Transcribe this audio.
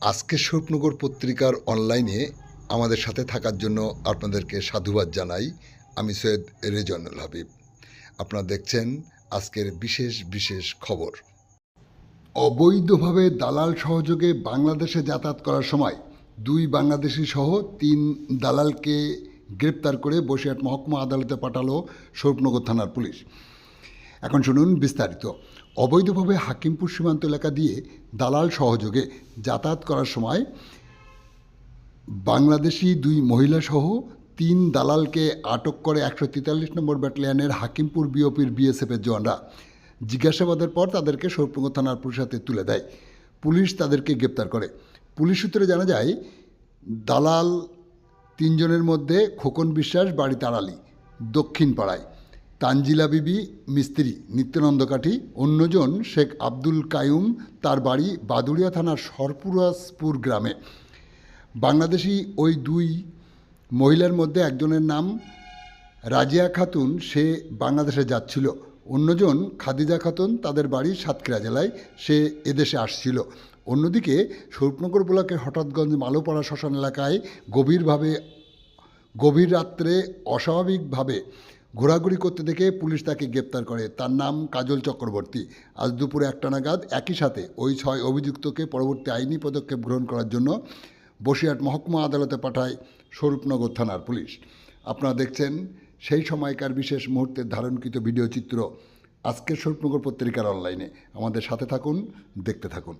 আজকে স্বপ্নগর পত্রিকার অনলাইনে আমাদের সাথে থাকার জন্য আপনাদেরকে সাধুবাদ জানাই। আমি সৈয়দ রেজওয়ানুল হাবিব। আপনারা দেখছেন আজকের বিশেষ বিশেষ খবর। অবৈধভাবে দালাল সহযোগে বাংলাদেশে যাতায়াত করার সময় 2 বাংলাদেশি সহ 3 দালালকে গ্রেপ্তার করে বসিরহাট মহকুমা আদালতে পাঠালো স্বরূপনগর থানার পুলিশ। এখন শুনুন বিস্তারিত। অবৈধভাবে হাকিমপুর সীমান্ত এলাকা দিয়ে দালাল সহযোগে যাতায়াত করার সময় বাংলাদেশি 2 মহিলাসহ 3 দালালকে আটক করে 143 নম্বর ব্যাটালিয়নের হাকিমপুর বিওপির বিএসএফের জওয়ানরা। জিজ্ঞাসাবাদের পর তাদেরকে স্বরূপনগর থানার পুলিশের হাতে তুলে দেয়। পুলিশ তাদেরকে গ্রেপ্তার করে। পুলিশ সূত্রে জানা যায়, দালাল 3 জনের মধ্যে খোকন বিশ্বাস বাড়ি তাড়ালি দক্ষিণ পাড়ায়, তানজিলা বিবি মিস্ত্রি নিত্যানন্দ কাঠি, অন্যজন শেখ আব্দুল কায়ুম, তার বাড়ি বাদুড়িয়া থানার সরপুরাজপুর গ্রামে। বাংলাদেশি ওই 2 মহিলার মধ্যে একজনের নাম রাজিয়া খাতুন, সে বাংলাদেশে যাচ্ছিল। অন্যজন খাদিজা খাতুন, তাদের বাড়ি সাতক্ষীরা জেলায়, সে এদেশে আসছিল। অন্যদিকে স্বরূপনগর ব্লকের হঠাৎগঞ্জ মালোপাড়া শ্মশান এলাকায় গভীর রাত্রে অস্বাভাবিকভাবে ঘোরাঘুরি করতে দেখে পুলিশ তাকে গ্রেপ্তার করে। তার নাম কাজল চক্রবর্তী। আজ দুপুরে 1টা নাগাদ একই সাথে ওই 6 অভিযুক্তকে পরবর্তী আইনি পদক্ষেপ গ্রহণ করার জন্য বসিরহাট মহকুমা আদালতে পাঠায় স্বরূপনগর থানার পুলিশ। আপনারা দেখছেন সেই সময়কার বিশেষ মুহূর্তের ধারণকৃত ভিডিও চিত্র আজকের স্বরূপনগর পত্রিকার অনলাইনে। আমাদের সাথে থাকুন, দেখতে থাকুন।